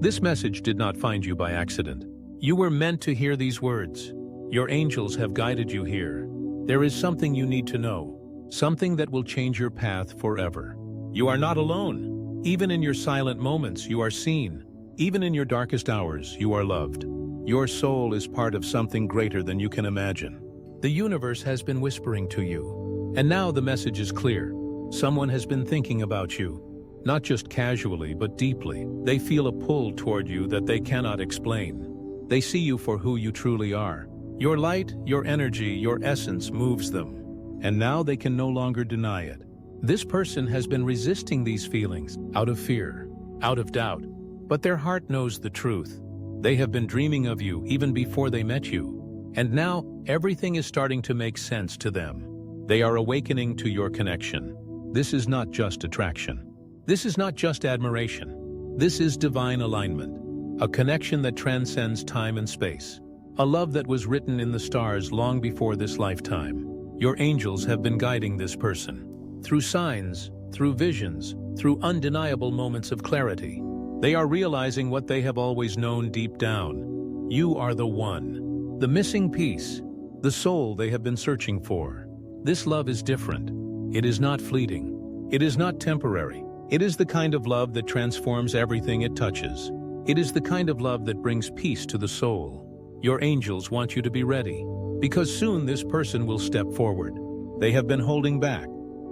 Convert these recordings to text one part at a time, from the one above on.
This message did not find you by accident. You were meant to hear these words. Your angels have guided you here. There is something you need to know, something that will change your path forever. You are not alone. Even in your silent moments, you are seen. Even in your darkest hours, you are loved. Your soul is part of something greater than you can imagine. The universe has been whispering to you. And now the message is clear. Someone has been thinking about you. Not just casually, but deeply. They feel a pull toward you that they cannot explain. They see you for who you truly are. Your light, your energy, your essence moves them. And now they can no longer deny it. This person has been resisting these feelings out of fear, out of doubt. But their heart knows the truth. They have been dreaming of you even before they met you. And now, everything is starting to make sense to them. They are awakening to your connection. This is not just attraction. This is not just admiration. This is divine alignment. A connection that transcends time and space. A love that was written in the stars long before this lifetime. Your angels have been guiding this person. Through signs, through visions, through undeniable moments of clarity. They are realizing what they have always known deep down. You are the one. The missing piece. The soul they have been searching for. This love is different. It is not fleeting. It is not temporary. It is the kind of love that transforms everything it touches. It is the kind of love that brings peace to the soul. Your angels want you to be ready, because soon this person will step forward. They have been holding back,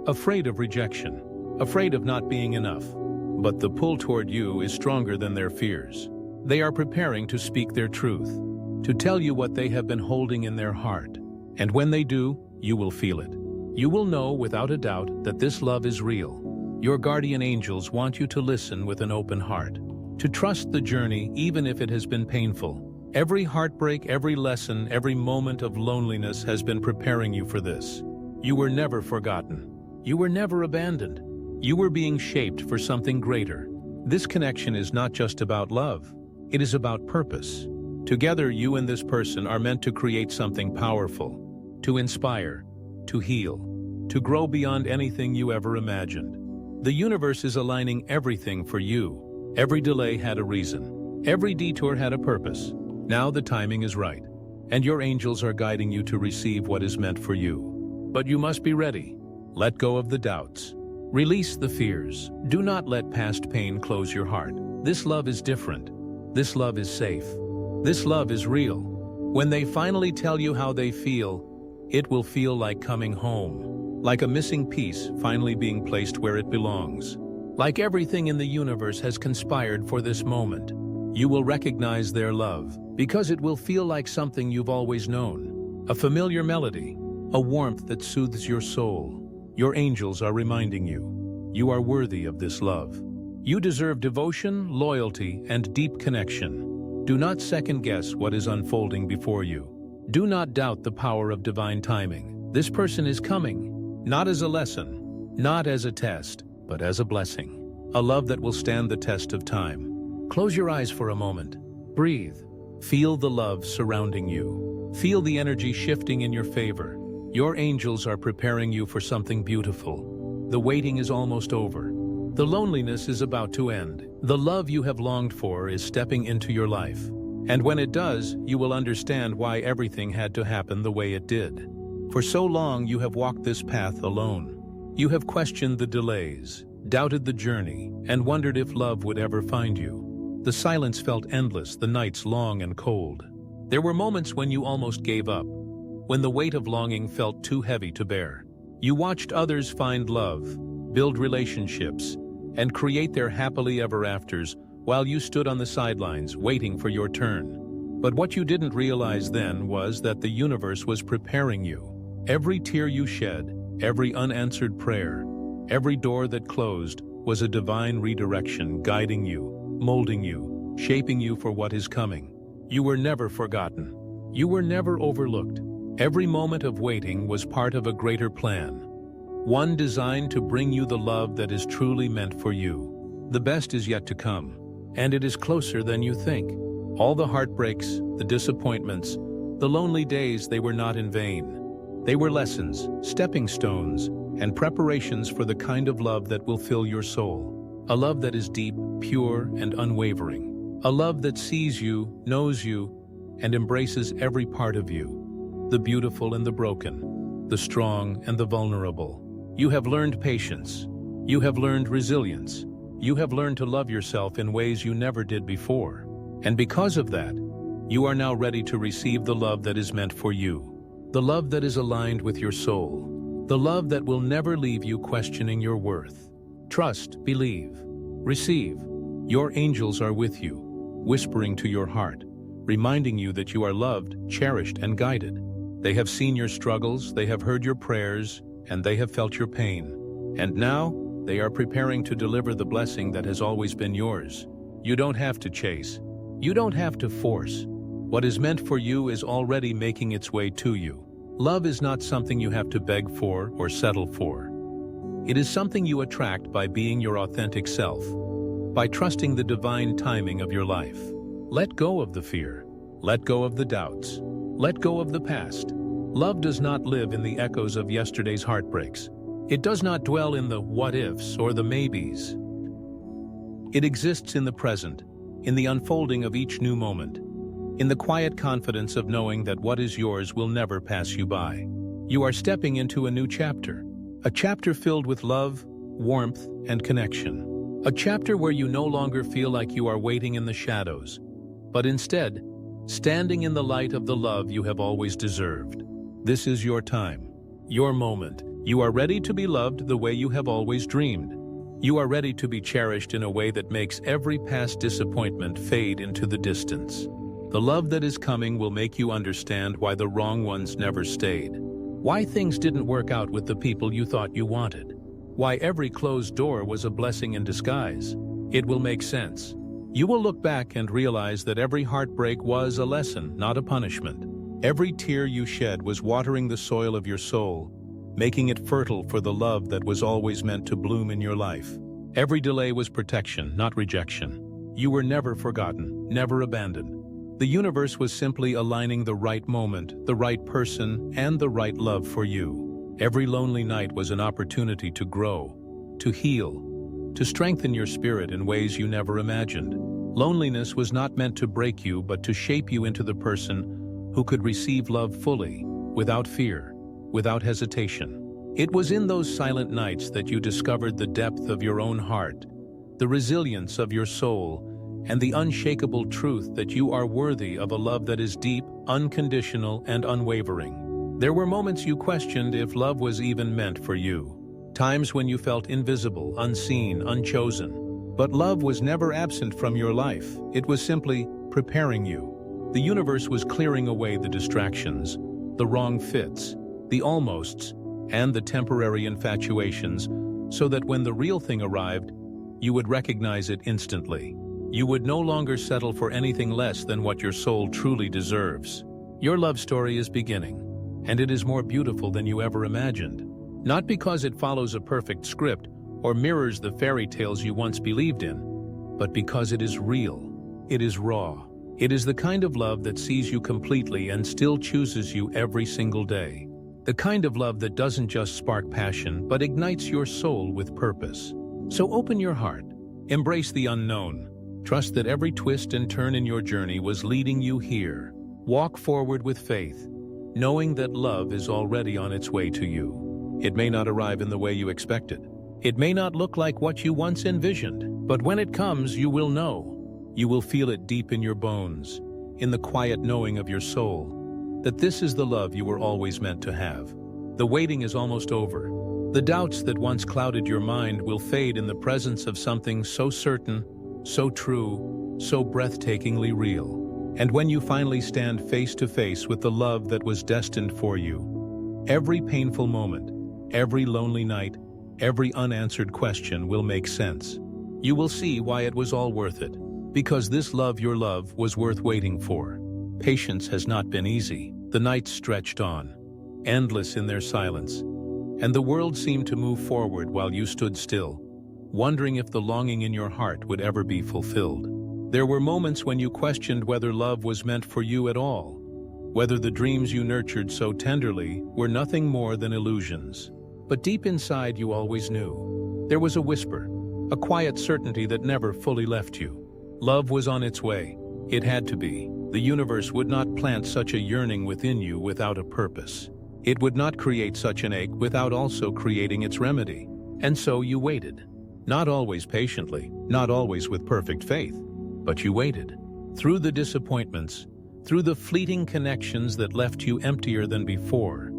afraid of rejection, afraid of not being enough. But the pull toward you is stronger than their fears. They are preparing to speak their truth, to tell you what they have been holding in their heart. And when they do, you will feel it. You will know without a doubt that this love is real. Your guardian angels want you to listen with an open heart, to trust the journey even if it has been painful. Every heartbreak, every lesson, every moment of loneliness has been preparing you for this. You were never forgotten. You were never abandoned. You were being shaped for something greater. This connection is not just about love. It is about purpose. Together, you and this person are meant to create something powerful, to inspire, to heal, to grow beyond anything you ever imagined. The universe is aligning everything for you. Every delay had a reason. Every detour had a purpose. Now the timing is right, and your angels are guiding you to receive what is meant for you. But you must be ready. Let go of the doubts. Release the fears. Do not let past pain close your heart. This love is different. This love is safe. This love is real. When they finally tell you how they feel, it will feel like coming home. Like a missing piece finally being placed where it belongs. Like everything in the universe has conspired for this moment. You will recognize their love, because it will feel like something you've always known. A familiar melody, a warmth that soothes your soul. Your angels are reminding you, you are worthy of this love. You deserve devotion, loyalty, and deep connection. Do not second-guess what is unfolding before you. Do not doubt the power of divine timing. This person is coming, not as a lesson, not as a test, but as a blessing. A love that will stand the test of time. Close your eyes for a moment. Breathe. Feel the love surrounding you. Feel the energy shifting in your favor. Your angels are preparing you for something beautiful. The waiting is almost over. The loneliness is about to end. The love you have longed for is stepping into your life. And when it does, you will understand why everything had to happen the way it did. For so long you have walked this path alone. You have questioned the delays, doubted the journey, and wondered if love would ever find you. The silence felt endless, the nights long and cold. There were moments when you almost gave up, when the weight of longing felt too heavy to bear. You watched others find love, build relationships, and create their happily ever afters while you stood on the sidelines waiting for your turn. But what you didn't realize then was that the universe was preparing you. Every tear you shed, every unanswered prayer, every door that closed was a divine redirection guiding you, molding you, shaping you for what is coming. You were never forgotten. You were never overlooked. Every moment of waiting was part of a greater plan. One designed to bring you the love that is truly meant for you. The best is yet to come, and it is closer than you think. All the heartbreaks, the disappointments, the lonely days, they were not in vain. They were lessons, stepping stones, and preparations for the kind of love that will fill your soul. A love that is deep, pure, and unwavering. A love that sees you, knows you, and embraces every part of you, the beautiful and the broken, the strong and the vulnerable. You have learned patience. You have learned resilience. You have learned to love yourself in ways you never did before. And because of that, you are now ready to receive the love that is meant for you. The love that is aligned with your soul. The love that will never leave you questioning your worth. Trust, believe, receive. Your angels are with you, whispering to your heart, reminding you that you are loved, cherished, and guided. They have seen your struggles, they have heard your prayers, and they have felt your pain. And now, they are preparing to deliver the blessing that has always been yours. You don't have to chase. You don't have to force. What is meant for you is already making its way to you. Love is not something you have to beg for or settle for. It is something you attract by being your authentic self, by trusting the divine timing of your life. Let go of the fear. Let go of the doubts. Let go of the past. Love does not live in the echoes of yesterday's heartbreaks. It does not dwell in the what-ifs or the maybes. It exists in the present, in the unfolding of each new moment, in the quiet confidence of knowing that what is yours will never pass you by. You are stepping into a new chapter, a chapter filled with love, warmth, and connection. A chapter where you no longer feel like you are waiting in the shadows, but instead, standing in the light of the love you have always deserved. This is your time, your moment. You are ready to be loved the way you have always dreamed. You are ready to be cherished in a way that makes every past disappointment fade into the distance. The love that is coming will make you understand why the wrong ones never stayed, why things didn't work out with the people you thought you wanted, why every closed door was a blessing in disguise. It will make sense. You will look back and realize that every heartbreak was a lesson, not a punishment. Every tear you shed was watering the soil of your soul, making it fertile for the love that was always meant to bloom in your life. Every delay was protection, not rejection. You were never forgotten, never abandoned. The universe was simply aligning the right moment, the right person, and the right love for you. Every lonely night was an opportunity to grow, to heal, to strengthen your spirit in ways you never imagined. Loneliness was not meant to break you, but to shape you into the person who could receive love fully, without fear, without hesitation. It was in those silent nights that you discovered the depth of your own heart, the resilience of your soul, and the unshakable truth that you are worthy of a love that is deep, unconditional, and unwavering. There were moments you questioned if love was even meant for you. Times when you felt invisible, unseen, unchosen. But love was never absent from your life. It was simply preparing you. The universe was clearing away the distractions, the wrong fits, the almosts, and the temporary infatuations, so that when the real thing arrived, you would recognize it instantly. You would no longer settle for anything less than what your soul truly deserves. Your love story is beginning, and it is more beautiful than you ever imagined. Not because it follows a perfect script or mirrors the fairy tales you once believed in, but because it is real, it is raw. It is the kind of love that sees you completely and still chooses you every single day. The kind of love that doesn't just spark passion, but ignites your soul with purpose. So open your heart, embrace the unknown. Trust that every twist and turn in your journey was leading you here. Walk forward with faith, knowing that love is already on its way to you. It may not arrive in the way you expected. It may not look like what you once envisioned, but when it comes, you will know. You will feel it deep in your bones, in the quiet knowing of your soul, that this is the love you were always meant to have. The waiting is almost over. The doubts that once clouded your mind will fade in the presence of something so certain, so true, so breathtakingly real. And when you finally stand face to face with the love that was destined for you, every painful moment, every lonely night, every unanswered question will make sense. You will see why it was all worth it, because this love, your love, was worth waiting for. Patience has not been easy. The nights stretched on, endless in their silence, and the world seemed to move forward while you stood still, wondering if the longing in your heart would ever be fulfilled. There were moments when you questioned whether love was meant for you at all, whether the dreams you nurtured so tenderly were nothing more than illusions. But deep inside you always knew. There was a whisper, a quiet certainty that never fully left you. Love was on its way. It had to be. The universe would not plant such a yearning within you without a purpose. It would not create such an ache without also creating its remedy. And so you waited. Not always patiently, not always with perfect faith, but you waited. Through the disappointments, through the fleeting connections that left you emptier than before,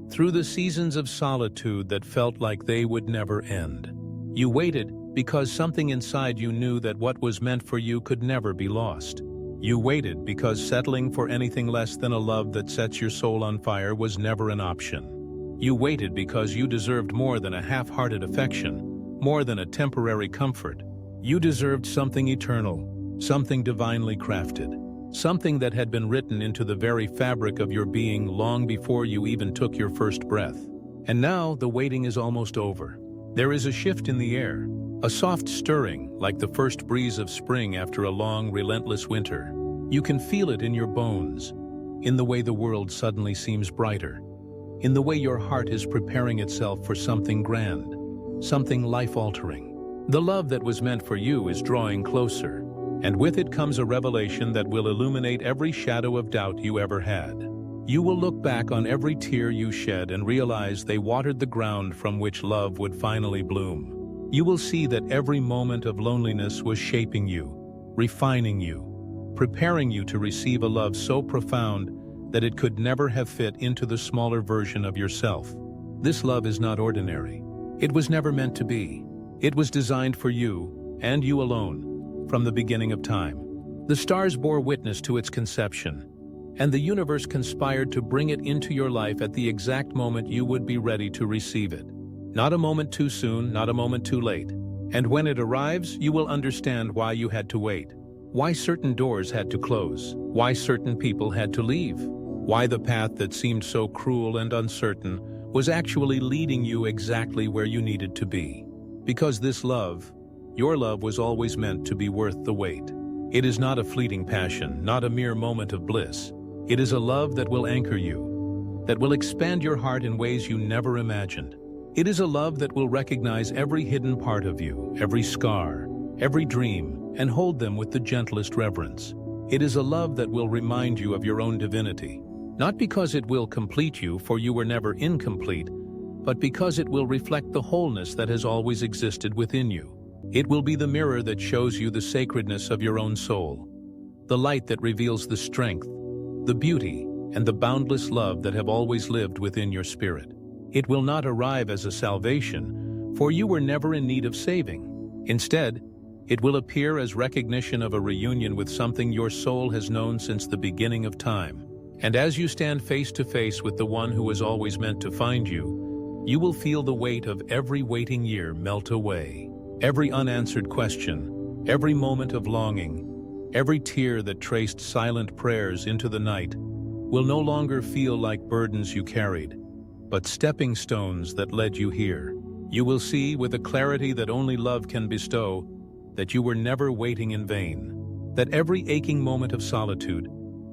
through the seasons of solitude that felt like they would never end. You waited because something inside you knew that what was meant for you could never be lost. You waited because settling for anything less than a love that sets your soul on fire was never an option. You waited because you deserved more than a half-hearted affection, more than a temporary comfort. You deserved something eternal, something divinely crafted, something that had been written into the very fabric of your being long before you even took your first breath. And now the waiting is almost over. There is a shift in the air, a soft stirring like the first breeze of spring after a long, relentless winter. You can feel it in your bones, in the way the world suddenly seems brighter, in the way your heart is preparing itself for something grand, something life-altering. The love that was meant for you is drawing closer, and with it comes a revelation that will illuminate every shadow of doubt you ever had. You will look back on every tear you shed and realize they watered the ground from which love would finally bloom. You will see that every moment of loneliness was shaping you, refining you, preparing you to receive a love so profound that it could never have fit into the smaller version of yourself. This love is not ordinary. It was never meant to be. It was designed for you, and you alone, from the beginning of time. The stars bore witness to its conception, and the universe conspired to bring it into your life at the exact moment you would be ready to receive it. Not a moment too soon, not a moment too late. And when it arrives, you will understand why you had to wait, why certain doors had to close, why certain people had to leave, why the path that seemed so cruel and uncertain was actually leading you exactly where you needed to be. Because this love, your love, was always meant to be worth the wait. It is not a fleeting passion, not a mere moment of bliss. It is a love that will anchor you, that will expand your heart in ways you never imagined. It is a love that will recognize every hidden part of you, every scar, every dream, and hold them with the gentlest reverence. It is a love that will remind you of your own divinity, not because it will complete you, for you were never incomplete, but because it will reflect the wholeness that has always existed within you. It will be the mirror that shows you the sacredness of your own soul, the light that reveals the strength, the beauty, and the boundless love that have always lived within your spirit. It will not arrive as a salvation, for you were never in need of saving. Instead, it will appear as recognition of a reunion with something your soul has known since the beginning of time. And as you stand face to face with the one who was always meant to find you, you will feel the weight of every waiting year melt away. Every unanswered question, every moment of longing, every tear that traced silent prayers into the night will no longer feel like burdens you carried, but stepping stones that led you here. You will see with a clarity that only love can bestow that you were never waiting in vain, that every aching moment of solitude,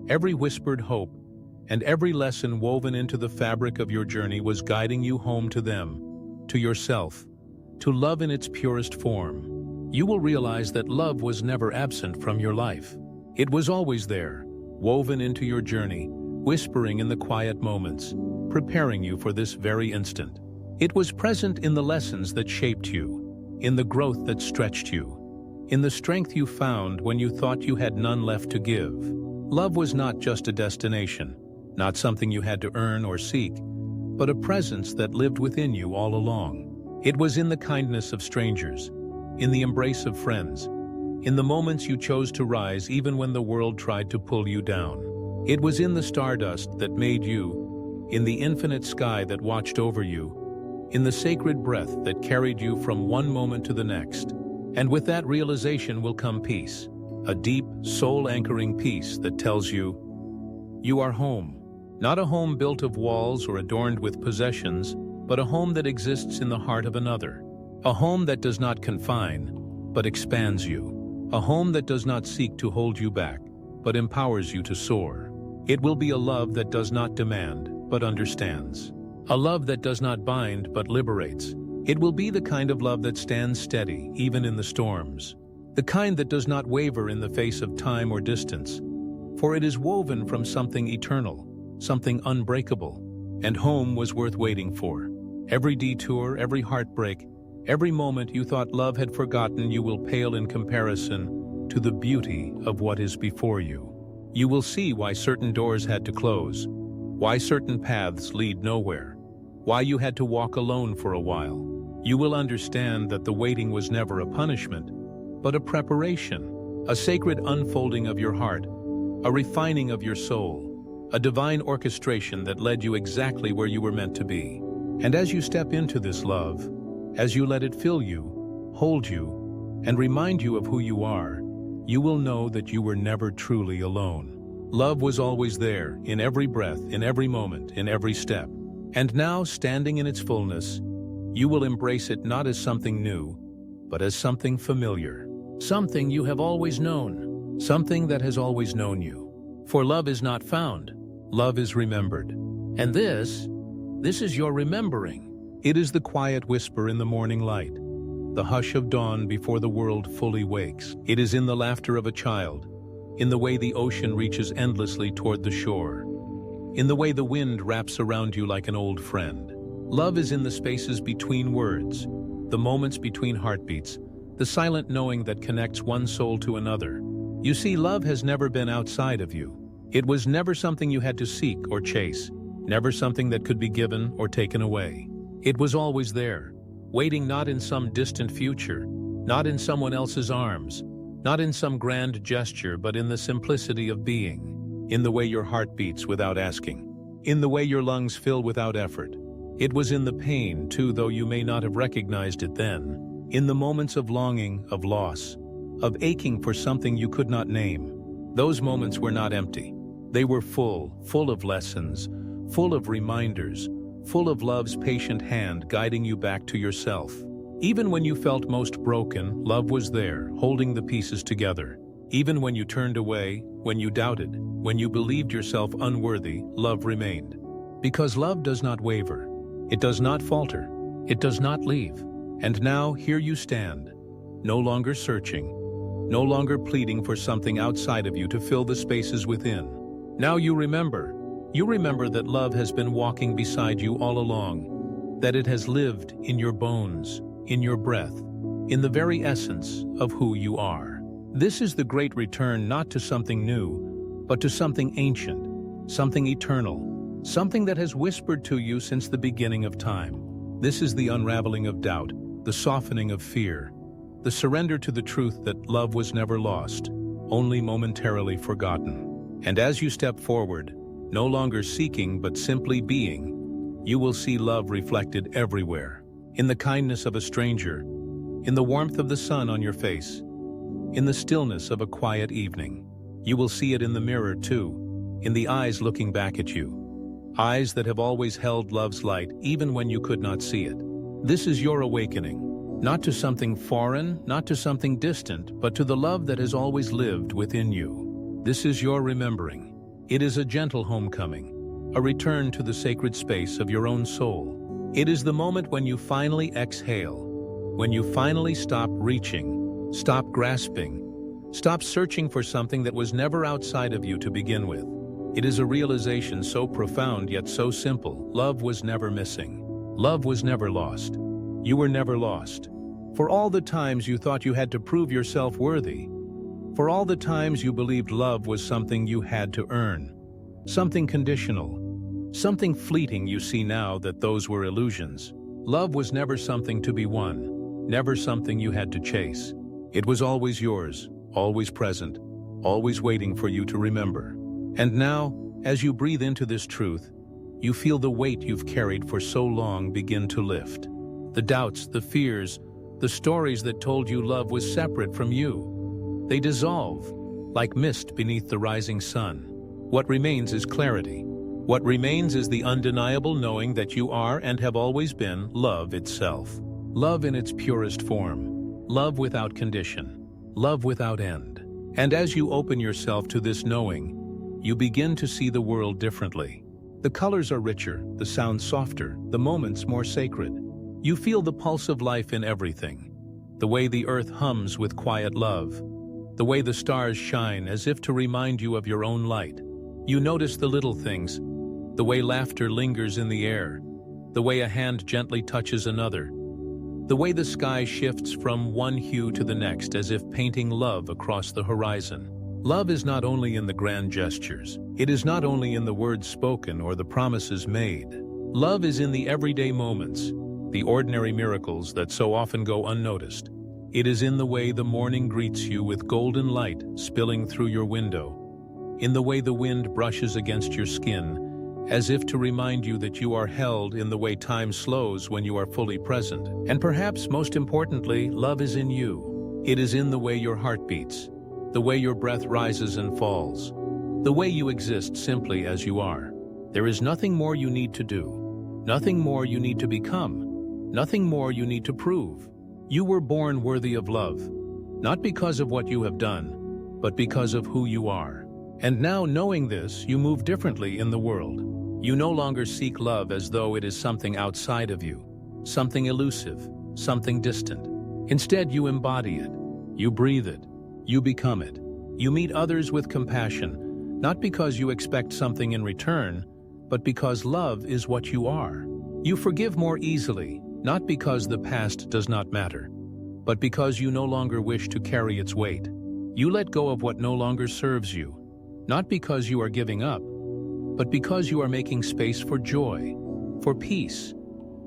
every whispered hope, and every lesson woven into the fabric of your journey was guiding you home to them, to yourself, to love in its purest form. You will realize that love was never absent from your life. It was always there, woven into your journey, whispering in the quiet moments, preparing you for this very instant. It was present in the lessons that shaped you, in the growth that stretched you, in the strength you found when you thought you had none left to give. Love was not just a destination, not something you had to earn or seek, but a presence that lived within you all along. It was in the kindness of strangers, in the embrace of friends, in the moments you chose to rise even when the world tried to pull you down. It was in the stardust that made you, in the infinite sky that watched over you, in the sacred breath that carried you from one moment to the next. And with that realization will come peace, a deep, soul-anchoring peace that tells you, you are home. Not a home built of walls or adorned with possessions, but a home that exists in the heart of another. A home that does not confine, but expands you. A home that does not seek to hold you back, but empowers you to soar. It will be a love that does not demand, but understands. A love that does not bind, but liberates. It will be the kind of love that stands steady, even in the storms. the kind that does not waver in the face of time or distance, for it is woven from something eternal, something unbreakable, and home was worth waiting for. Every detour, every heartbreak, every moment you thought love had forgotten you will pale in comparison to the beauty of what is before you. You will see why certain doors had to close, why certain paths lead nowhere, why you had to walk alone for a while. You will understand that the waiting was never a punishment, but a preparation, a sacred unfolding of your heart, a refining of your soul, a divine orchestration that led you exactly where you were meant to be. And as you step into this love, as you let it fill you, hold you, and remind you of who you are, you will know that you were never truly alone. Love was always there, in every breath, in every moment, in every step. And now, standing in its fullness, you will embrace it not as something new, but as something familiar. Something you have always known. Something that has always known you. For love is not found. Love is remembered. And this is your remembering. It is the quiet whisper in the morning light, the hush of dawn before the world fully wakes. It is in the laughter of a child, in the way the ocean reaches endlessly toward the shore, in the way the wind wraps around you like an old friend. Love is in the spaces between words, the moments between heartbeats, the silent knowing that connects one soul to another. You see, love has never been outside of you. It was never something you had to seek or chase, never something that could be given or taken away. It was always there, waiting not in some distant future, not in someone else's arms, not in some grand gesture, but in the simplicity of being, in the way your heart beats without asking, in the way your lungs fill without effort. It was in the pain, too, though you may not have recognized it then, in the moments of longing, of loss, of aching for something you could not name. Those moments were not empty. They were full of lessons, full of reminders, full of love's patient hand guiding you back to yourself. Even when you felt most broken, love was there, holding the pieces together. Even when you turned away, when you doubted, when you believed yourself unworthy, love remained. Because love does not waver. It does not falter. It does not leave. And now, here you stand, no longer searching, no longer pleading for something outside of you to fill the spaces within. Now you remember that love has been walking beside you all along, that it has lived in your bones, in your breath, in the very essence of who you are. This is the great return not to something new, but to something ancient, something eternal, something that has whispered to you since the beginning of time. This is the unraveling of doubt, the softening of fear, the surrender to the truth that love was never lost, only momentarily forgotten. And as you step forward, no longer seeking but simply being, you will see love reflected everywhere, in the kindness of a stranger, in the warmth of the sun on your face, in the stillness of a quiet evening. You will see it in the mirror too, in the eyes looking back at you, eyes that have always held love's light even when you could not see it. This is your awakening, not to something foreign, not to something distant, but to the love that has always lived within you. This is your remembering. It is a gentle homecoming, a return to the sacred space of your own soul. It is the moment when you finally exhale, when you finally stop reaching, stop grasping, stop searching for something that was never outside of you to begin with. It is a realization so profound yet so simple. Love was never missing. Love was never lost. You were never lost. For all the times you thought you had to prove yourself worthy, for all the times you believed love was something you had to earn, something conditional, something fleeting, you see now that those were illusions. Love was never something to be won, never something you had to chase. It was always yours, always present, always waiting for you to remember. And now, as you breathe into this truth, you feel the weight you've carried for so long begin to lift. The doubts, the fears, the stories that told you love was separate from you. They dissolve, like mist beneath the rising sun. What remains is clarity. What remains is the undeniable knowing that you are and have always been love itself. Love in its purest form. Love without condition. Love without end. And as you open yourself to this knowing, you begin to see the world differently. The colors are richer, the sounds softer, the moments more sacred. You feel the pulse of life in everything. the way the earth hums with quiet love, the way the stars shine as if to remind you of your own light. You notice the little things, the way laughter lingers in the air, the way a hand gently touches another, the way the sky shifts from one hue to the next as if painting love across the horizon. Love is not only in the grand gestures. It is not only in the words spoken or the promises made. Love is in the everyday moments, the ordinary miracles that so often go unnoticed. It is in the way the morning greets you with golden light spilling through your window, in the way the wind brushes against your skin, as if to remind you that you are held, in the way time slows when you are fully present. And perhaps most importantly, love is in you. It is in the way your heart beats, the way your breath rises and falls, the way you exist simply as you are. There is nothing more you need to do, nothing more you need to become, nothing more you need to prove. You were born worthy of love, not because of what you have done, but because of who you are. And now, knowing this, you move differently in the world. You no longer seek love as though it is something outside of you, something elusive, something distant. Instead, you embody it. You breathe it. You become it. You meet others with compassion, not because you expect something in return, but because love is what you are. You forgive more easily, not because the past does not matter, but because you no longer wish to carry its weight. You let go of what no longer serves you, not because you are giving up, but because you are making space for joy, for peace,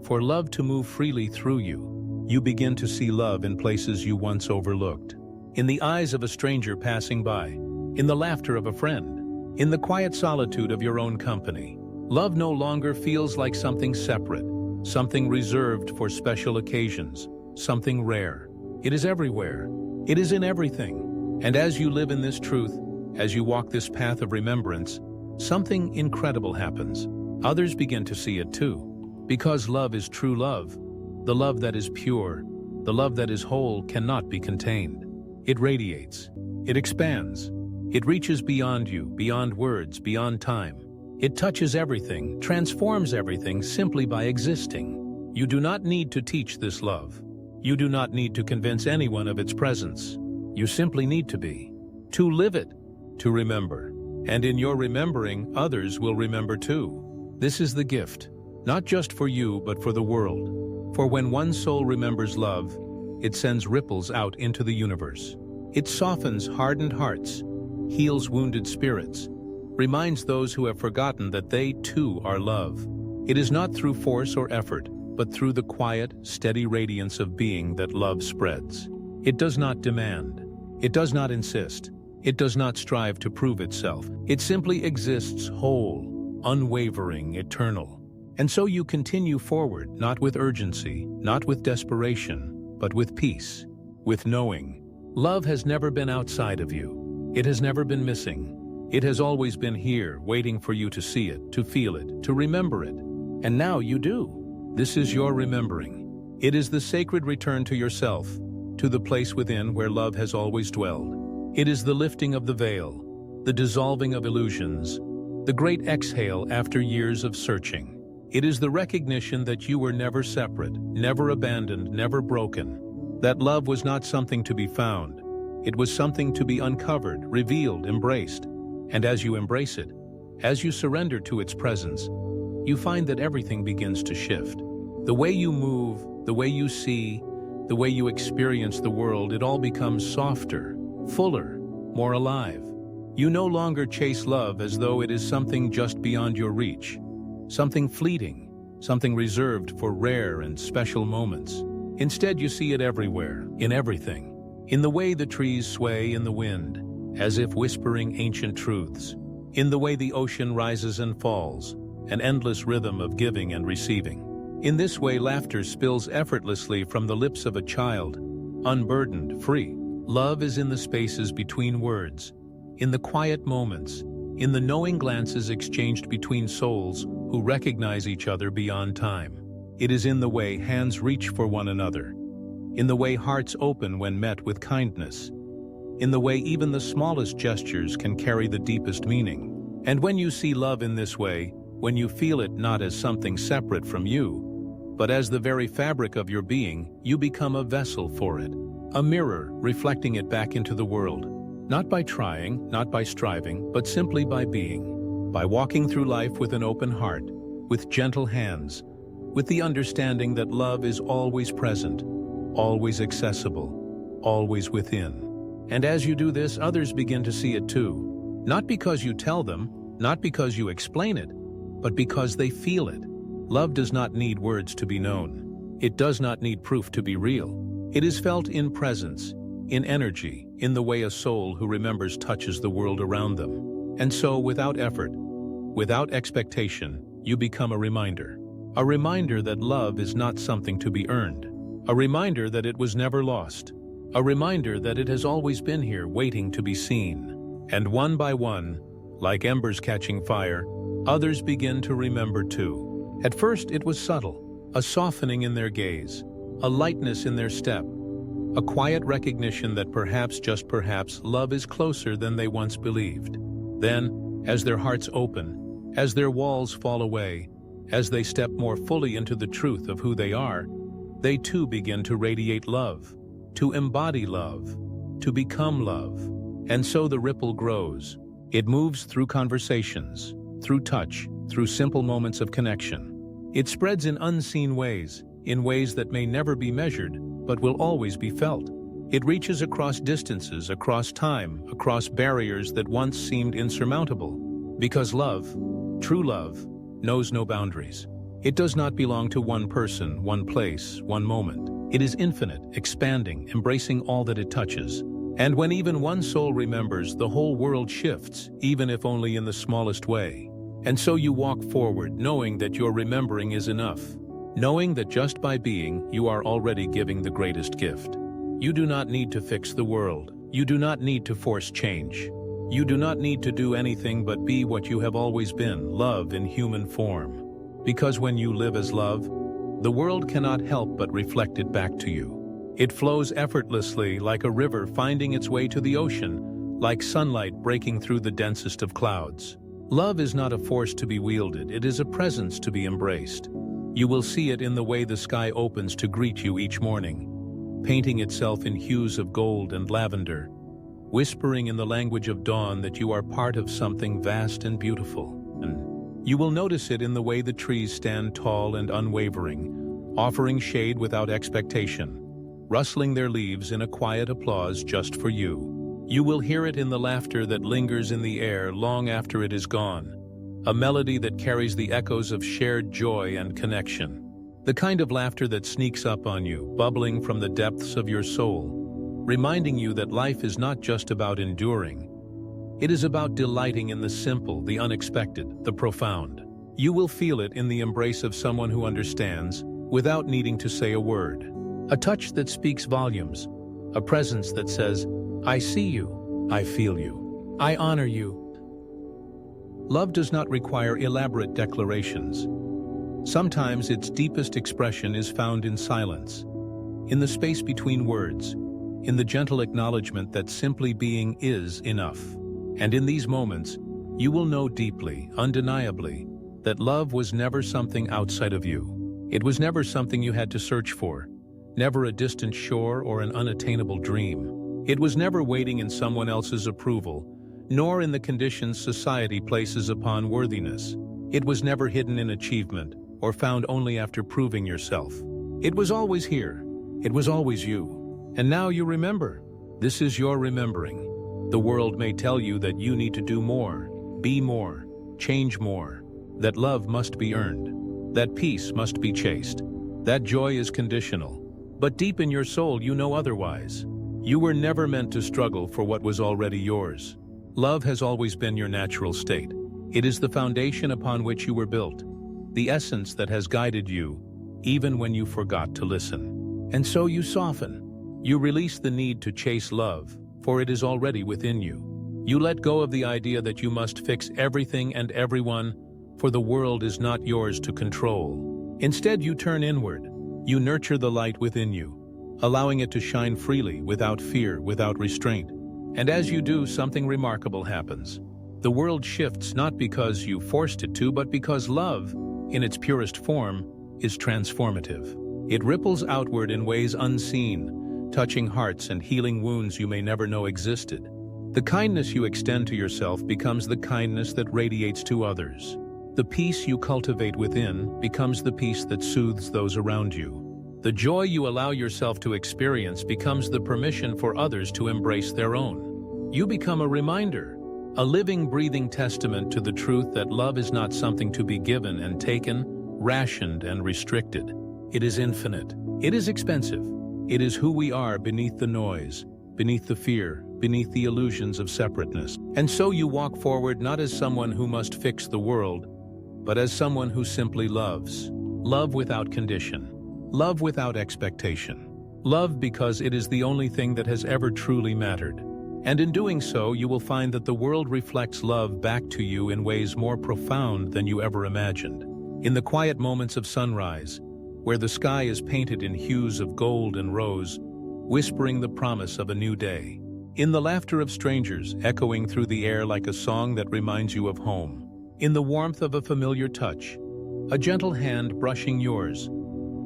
for love to move freely through you. You begin to see love in places you once overlooked, in the eyes of a stranger passing by, in the laughter of a friend, in the quiet solitude of your own company. Love no longer feels like something separate, something reserved for special occasions, something rare. It is everywhere. It is in everything. And as you live in this truth, as you walk this path of remembrance, something incredible happens. Others begin to see it too. Because love is true love. The love that is pure, the love that is whole cannot be contained. It radiates. It expands. It reaches beyond you, beyond words, beyond time. It touches everything, transforms everything simply by existing. You do not need to teach this love. You do not need to convince anyone of its presence. You simply need to be, to live it, to remember. And in your remembering, others will remember too. This is the gift, not just for you, but for the world. For when one soul remembers love, it sends ripples out into the universe. It softens hardened hearts, heals wounded spirits, reminds those who have forgotten that they too are love. It is not through force or effort, but through the quiet, steady radiance of being that love spreads. It does not demand. It does not insist. It does not strive to prove itself. It simply exists whole, unwavering, eternal. And so you continue forward, not with urgency, not with desperation, but with peace, with knowing. Love has never been outside of you. It has never been missing. It has always been here, waiting for you to see it, to feel it, to remember it. And now you do. This is your remembering. It is the sacred return to yourself, to the place within where love has always dwelled. It is the lifting of the veil, the dissolving of illusions, the great exhale after years of searching. It is the recognition that you were never separate, never abandoned, never broken. That love was not something to be found. It was something to be uncovered, revealed, embraced. And as you embrace it, as you surrender to its presence, you find that everything begins to shift. The way you move, the way you see, the way you experience the world, it all becomes softer, fuller, more alive. You no longer chase love as though it is something just beyond your reach, something fleeting, something reserved for rare and special moments. Instead, you see it everywhere, in everything, in the way the trees sway in the wind, as if whispering ancient truths, in the way the ocean rises and falls, an endless rhythm of giving and receiving. In this way, laughter spills effortlessly from the lips of a child, unburdened, free. Love is in the spaces between words, in the quiet moments, in the knowing glances exchanged between souls who recognize each other beyond time. It is in the way hands reach for one another, in the way hearts open when met with kindness, in the way even the smallest gestures can carry the deepest meaning. And when you see love in this way, when you feel it not as something separate from you, but as the very fabric of your being, you become a vessel for it, a mirror reflecting it back into the world. Not by trying, not by striving, but simply by being, by walking through life with an open heart, with gentle hands, with the understanding that love is always present, always accessible, always within. And as you do this, others begin to see it too. Not because you tell them, not because you explain it, but because they feel it. Love does not need words to be known. It does not need proof to be real. It is felt in presence, in energy, in the way a soul who remembers touches the world around them. And so, without effort, without expectation, you become a reminder. A reminder that love is not something to be earned. A reminder that it was never lost. A reminder that it has always been here, waiting to be seen. And one by one, like embers catching fire, others begin to remember too. At first it was subtle, a softening in their gaze, a lightness in their step, a quiet recognition that perhaps, just perhaps, love is closer than they once believed. Then, as their hearts open, as their walls fall away, as they step more fully into the truth of who they are, they too begin to radiate love, to embody love, to become love. And so the ripple grows. It moves through conversations, through touch, through simple moments of connection. It spreads in unseen ways, in ways that may never be measured, but will always be felt. It reaches across distances, across time, across barriers that once seemed insurmountable. Because love, true love, knows no boundaries. It does not belong to one person, one place, one moment. It is infinite, expanding, embracing all that it touches. And when even one soul remembers, the whole world shifts, even if only in the smallest way. And so you walk forward, knowing that your remembering is enough. Knowing that just by being, you are already giving the greatest gift. You do not need to fix the world. You do not need to force change. You do not need to do anything but be what you have always been, love in human form. Because when you live as love, the world cannot help but reflect it back to you. It flows effortlessly, like a river finding its way to the ocean, like sunlight breaking through the densest of clouds. Love is not a force to be wielded, it is a presence to be embraced. You will see it in the way the sky opens to greet you each morning, painting itself in hues of gold and lavender, whispering in the language of dawn that you are part of something vast and beautiful. You will notice it in the way the trees stand tall and unwavering, offering shade without expectation, rustling their leaves in a quiet applause just for you. You will hear it in the laughter that lingers in the air long after it is gone, a melody that carries the echoes of shared joy and connection. The kind of laughter that sneaks up on you, bubbling from the depths of your soul, reminding you that life is not just about enduring. It is about delighting in the simple, the unexpected, the profound. You will feel it in the embrace of someone who understands, without needing to say a word. A touch that speaks volumes, a presence that says, I see you, I feel you, I honor you. Love does not require elaborate declarations. Sometimes its deepest expression is found in silence, in the space between words, in the gentle acknowledgement that simply being is enough. And in these moments, you will know deeply, undeniably, that love was never something outside of you. It was never something you had to search for, never a distant shore or an unattainable dream. It was never waiting in someone else's approval, nor in the conditions society places upon worthiness. It was never hidden in achievement, or found only after proving yourself. It was always here. It was always you. And now you remember. This is your remembering. The world may tell you that you need to do more, be more, change more, that love must be earned, that peace must be chased, that joy is conditional. But deep in your soul you know otherwise. You were never meant to struggle for what was already yours. Love has always been your natural state. It is the foundation upon which you were built, the essence that has guided you, even when you forgot to listen. And so you soften. You release the need to chase love, for it is already within you. You let go of the idea that you must fix everything and everyone, for the world is not yours to control. Instead, you turn inward. You nurture the light within you, allowing it to shine freely, without fear, without restraint. And as you do, something remarkable happens. The world shifts not because you forced it to, but because love, in its purest form, is transformative. It ripples outward in ways unseen, touching hearts and healing wounds you may never know existed. The kindness you extend to yourself becomes the kindness that radiates to others. The peace you cultivate within becomes the peace that soothes those around you. The joy you allow yourself to experience becomes the permission for others to embrace their own. You become a reminder, a living, breathing testament to the truth that love is not something to be given and taken, rationed and restricted. It is infinite. It is expensive. It is who we are beneath the noise, beneath the fear, beneath the illusions of separateness. And so you walk forward not as someone who must fix the world, but as someone who simply loves. Love without condition. Love without expectation. Love because it is the only thing that has ever truly mattered. And in doing so, you will find that the world reflects love back to you in ways more profound than you ever imagined. In the quiet moments of sunrise, where the sky is painted in hues of gold and rose, whispering the promise of a new day. In the laughter of strangers echoing through the air like a song that reminds you of home. In the warmth of a familiar touch, a gentle hand brushing yours,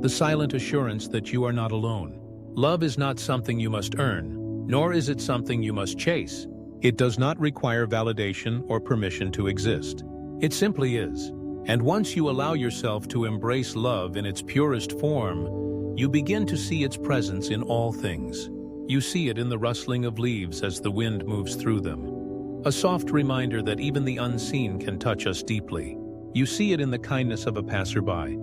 the silent assurance that you are not alone. Love is not something you must earn, nor is it something you must chase. It does not require validation or permission to exist. It simply is. And once you allow yourself to embrace love in its purest form, you begin to see its presence in all things. You see it in the rustling of leaves as the wind moves through them. A soft reminder that even the unseen can touch us deeply. You see it in the kindness of a passerby,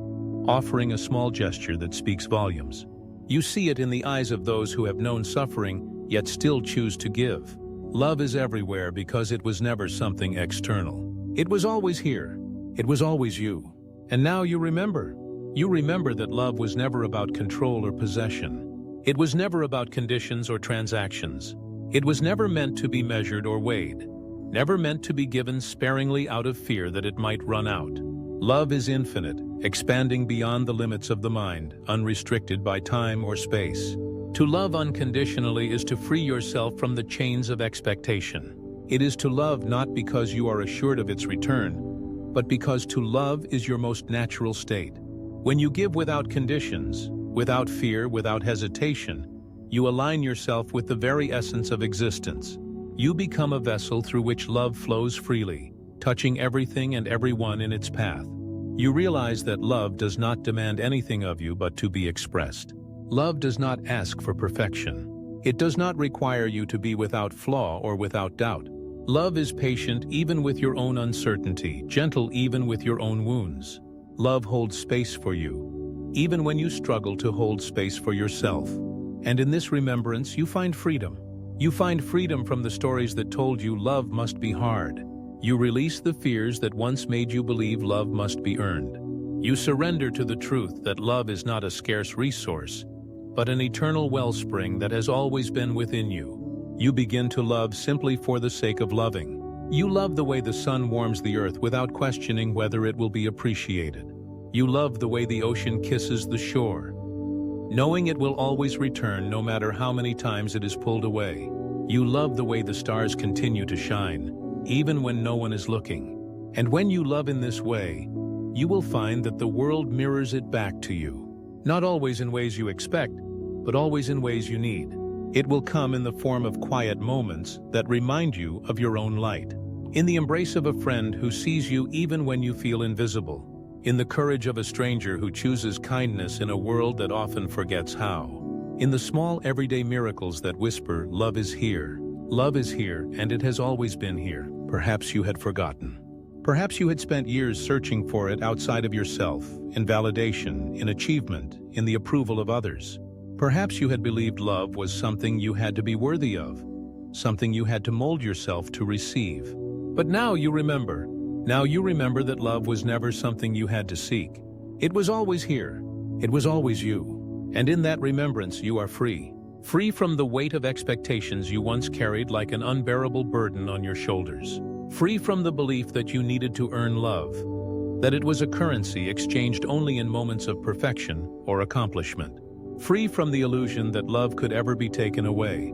offering a small gesture that speaks volumes. You see it in the eyes of those who have known suffering, yet still choose to give. Love is everywhere because it was never something external. It was always here. It was always you. And now you remember. You remember that love was never about control or possession. It was never about conditions or transactions. It was never meant to be measured or weighed. Never meant to be given sparingly out of fear that it might run out. Love is infinite, expanding beyond the limits of the mind, unrestricted by time or space. To love unconditionally is to free yourself from the chains of expectation. It is to love not because you are assured of its return, but because to love is your most natural state. When you give without conditions, without fear, without hesitation, you align yourself with the very essence of existence. You become a vessel through which love flows freely, touching everything and everyone in its path. You realize that love does not demand anything of you but to be expressed. Love does not ask for perfection. It does not require you to be without flaw or without doubt. Love is patient even with your own uncertainty, gentle even with your own wounds. Love holds space for you, even when you struggle to hold space for yourself. And in this remembrance, you find freedom. You find freedom from the stories that told you love must be hard. You release the fears that once made you believe love must be earned. You surrender to the truth that love is not a scarce resource, but an eternal wellspring that has always been within you. You begin to love simply for the sake of loving. You love the way the sun warms the earth without questioning whether it will be appreciated. You love the way the ocean kisses the shore, knowing it will always return no matter how many times it is pulled away. You love the way the stars continue to shine, even when no one is looking. And when you love in this way, you will find that the world mirrors it back to you. Not always in ways you expect, but always in ways you need. It will come in the form of quiet moments that remind you of your own light. In the embrace of a friend who sees you even when you feel invisible. In the courage of a stranger who chooses kindness in a world that often forgets how. In the small everyday miracles that whisper, love is here. Love is here, and it has always been here. Perhaps you had forgotten. Perhaps you had spent years searching for it outside of yourself, in validation, in achievement, in the approval of others. Perhaps you had believed love was something you had to be worthy of, something you had to mold yourself to receive. But now you remember. Now you remember that love was never something you had to seek. It was always here. It was always you. And in that remembrance you are free. Free from the weight of expectations you once carried like an unbearable burden on your shoulders. Free from the belief that you needed to earn love, that it was a currency exchanged only in moments of perfection or accomplishment. Free from the illusion that love could ever be taken away,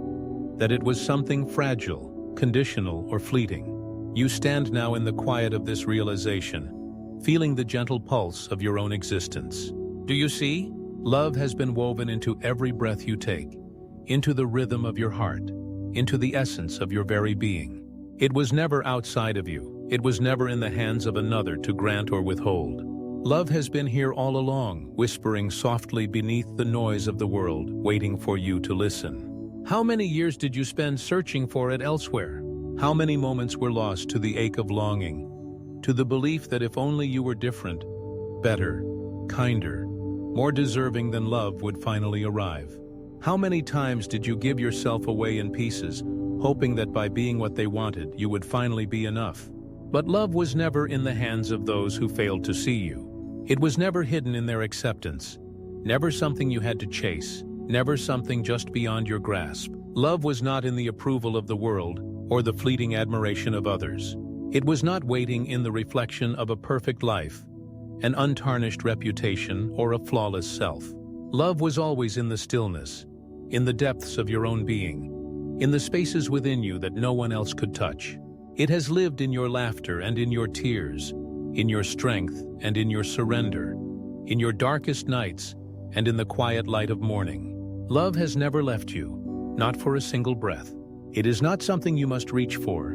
that it was something fragile, conditional, or fleeting. You stand now in the quiet of this realization, feeling the gentle pulse of your own existence. Do you see? Love has been woven into every breath you take, into the rhythm of your heart, into the essence of your very being. It was never outside of you. It was never in the hands of another to grant or withhold. Love has been here all along, whispering softly beneath the noise of the world, waiting for you to listen. How many years did you spend searching for it elsewhere? How many moments were lost to the ache of longing, to the belief that if only you were different, better, kinder, more deserving, than love would finally arrive? How many times did you give yourself away in pieces, hoping that by being what they wanted, you would finally be enough? But love was never in the hands of those who failed to see you. It was never hidden in their acceptance, never something you had to chase, never something just beyond your grasp. Love was not in the approval of the world or the fleeting admiration of others. It was not waiting in the reflection of a perfect life, an untarnished reputation, or a flawless self. Love was always in the stillness, in the depths of your own being, in the spaces within you that no one else could touch. It has lived in your laughter and in your tears, in your strength and in your surrender, in your darkest nights and in the quiet light of morning. Love has never left you, not for a single breath. It is not something you must reach for.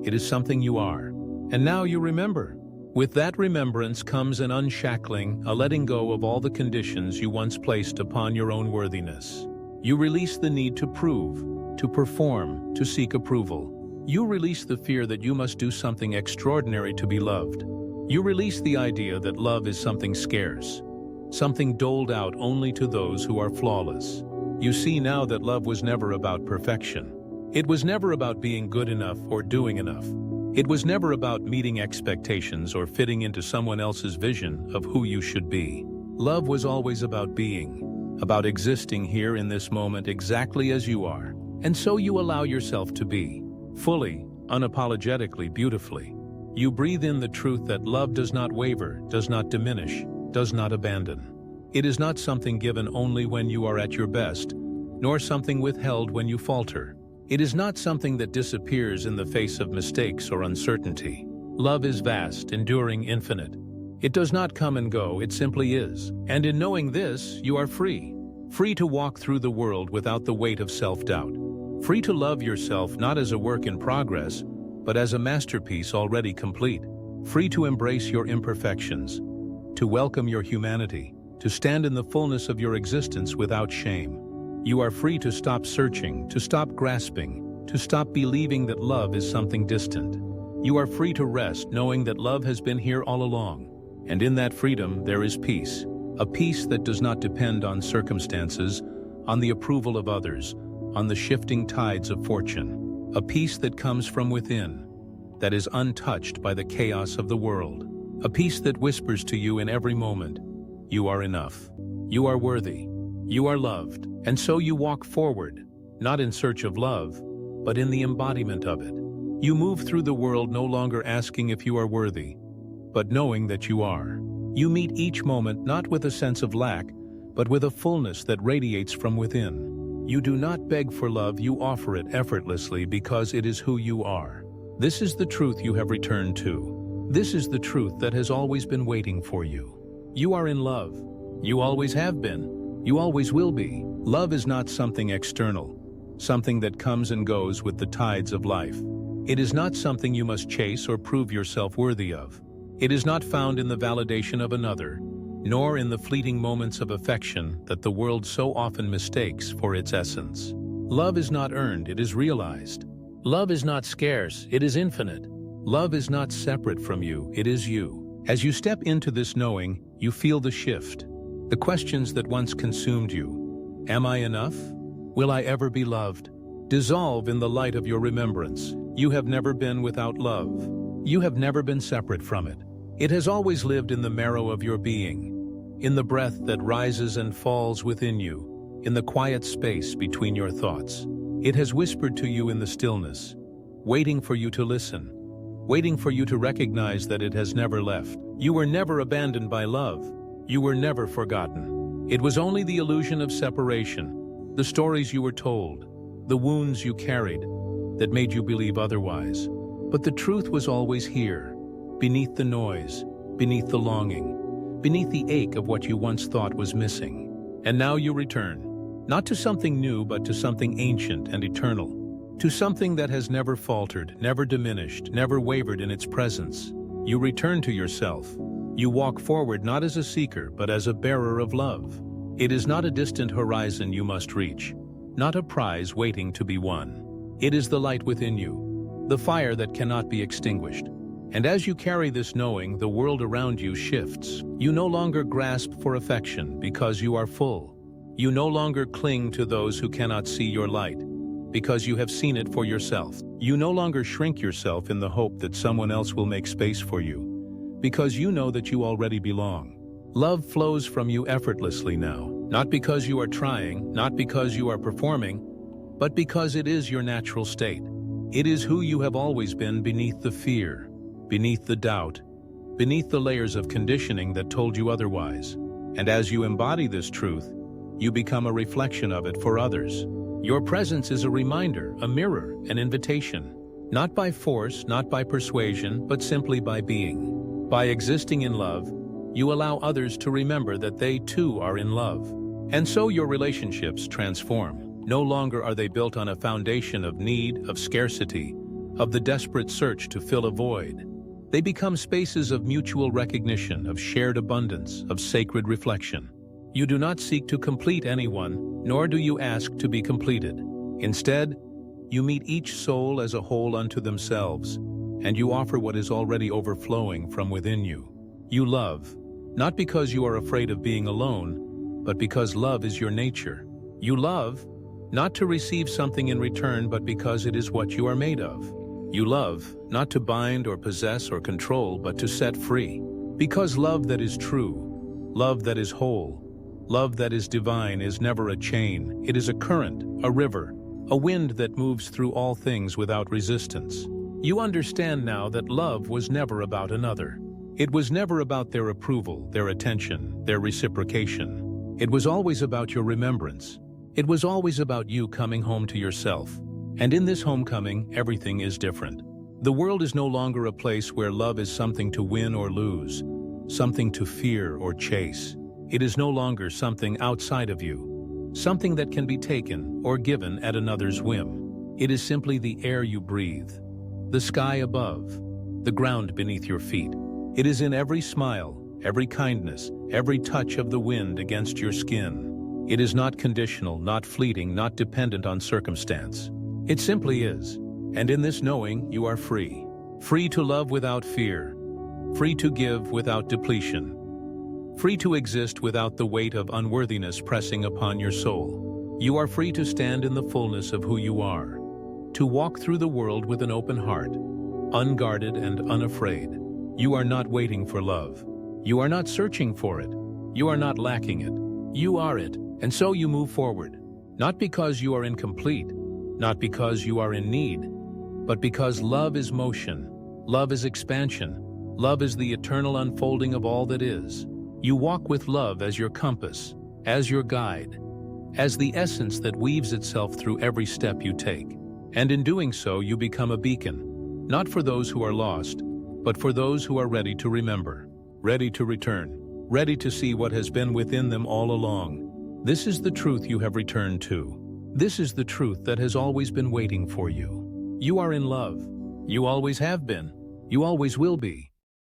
It is something you are. And now you remember. With that remembrance comes an unshackling, a letting go of all the conditions you once placed upon your own worthiness. You release the need to prove, to perform, to seek approval. You release the fear that you must do something extraordinary to be loved. You release the idea that love is something scarce, something doled out only to those who are flawless. You see now that love was never about perfection. It was never about being good enough or doing enough. It was never about meeting expectations or fitting into someone else's vision of who you should be. Love was always about being, about existing here in this moment exactly as you are. And so you allow yourself to be, fully, unapologetically, beautifully. You breathe in the truth that love does not waver, does not diminish, does not abandon. It is not something given only when you are at your best, nor something withheld when you falter. It is not something that disappears in the face of mistakes or uncertainty. Love is vast, enduring, infinite. It does not come and go, it simply is. And in knowing this, you are free. Free to walk through the world without the weight of self-doubt. Free to love yourself not as a work in progress, but as a masterpiece already complete. Free to embrace your imperfections, to welcome your humanity, to stand in the fullness of your existence without shame. You are free to stop searching, to stop grasping, to stop believing that love is something distant. You are free to rest knowing that love has been here all along. And in that freedom there is peace, a peace that does not depend on circumstances, on the approval of others, on the shifting tides of fortune. A peace that comes from within, that is untouched by the chaos of the world. A peace that whispers to you in every moment, you are enough. You are worthy. You are loved. And so you walk forward, not in search of love, but in the embodiment of it. You move through the world no longer asking if you are worthy, but knowing that you are. You meet each moment not with a sense of lack, but with a fullness that radiates from within. You do not beg for love, you offer it effortlessly because it is who you are. This is the truth you have returned to. This is the truth that has always been waiting for you. You are in love. You always have been. You always will be. Love is not something external, something that comes and goes with the tides of life. It is not something you must chase or prove yourself worthy of. It is not found in the validation of another, nor in the fleeting moments of affection that the world so often mistakes for its essence. Love is not earned, it is realized. Love is not scarce, it is infinite. Love is not separate from you, it is you. As you step into this knowing, you feel the shift. The questions that once consumed you, am I enough? Will I ever be loved? Dissolve in the light of your remembrance. You have never been without love. You have never been separate from it. It has always lived in the marrow of your being, in the breath that rises and falls within you, in the quiet space between your thoughts. It has whispered to you in the stillness, waiting for you to listen, waiting for you to recognize that it has never left. You were never abandoned by love. You were never forgotten. It was only the illusion of separation, the stories you were told, the wounds you carried, that made you believe otherwise. But the truth was always here, beneath the noise, beneath the longing, beneath the ache of what you once thought was missing. And now you return, not to something new but to something ancient and eternal, to something that has never faltered, never diminished, never wavered in its presence. You return to yourself. You walk forward not as a seeker but as a bearer of love. It is not a distant horizon you must reach, not a prize waiting to be won. It is the light within you, the fire that cannot be extinguished. And as you carry this knowing, the world around you shifts. You no longer grasp for affection because you are full. You no longer cling to those who cannot see your light because you have seen it for yourself. You no longer shrink yourself in the hope that someone else will make space for you because you know that you already belong. Love flows from you effortlessly now, not because you are trying, not because you are performing, but because it is your natural state. It is who you have always been beneath the fear, beneath the doubt, beneath the layers of conditioning that told you otherwise. And as you embody this truth, you become a reflection of it for others. Your presence is a reminder, a mirror, an invitation. Not by force, not by persuasion, but simply by being. By existing in love, you allow others to remember that they too are in love. And so your relationships transform. No longer are they built on a foundation of need, of scarcity, of the desperate search to fill a void. They become spaces of mutual recognition, of shared abundance, of sacred reflection. You do not seek to complete anyone, nor do you ask to be completed. Instead, you meet each soul as a whole unto themselves, and you offer what is already overflowing from within you. You love, not because you are afraid of being alone, but because love is your nature. You love, not to receive something in return, but because it is what you are made of. You love, not to bind or possess or control, but to set free. Because love that is true, love that is whole, love that is divine is never a chain. It is a current, a river, a wind that moves through all things without resistance. You understand now that love was never about another. It was never about their approval, their attention, their reciprocation. It was always about your remembrance. It was always about you coming home to yourself. And in this homecoming, everything is different. The world is no longer a place where love is something to win or lose, something to fear or chase. It is no longer something outside of you, something that can be taken or given at another's whim. It is simply the air you breathe, the sky above, the ground beneath your feet. It is in every smile, every kindness, every touch of the wind against your skin. It is not conditional, not fleeting, not dependent on circumstance. It simply is. And in this knowing, you are free. Free to love without fear. Free to give without depletion. Free to exist without the weight of unworthiness pressing upon your soul. You are free to stand in the fullness of who you are. To walk through the world with an open heart, unguarded and unafraid. You are not waiting for love. You are not searching for it. You are not lacking it. You are it. And so you move forward. Not because you are incomplete, not because you are in need, but because love is motion, love is expansion, love is the eternal unfolding of all that is. You walk with love as your compass, as your guide, as the essence that weaves itself through every step you take. And in doing so, you become a beacon, not for those who are lost, but for those who are ready to remember, ready to return, ready to see what has been within them all along. This is the truth you have returned to. This is the truth that has always been waiting for you. You are in love. You always have been. You always will be.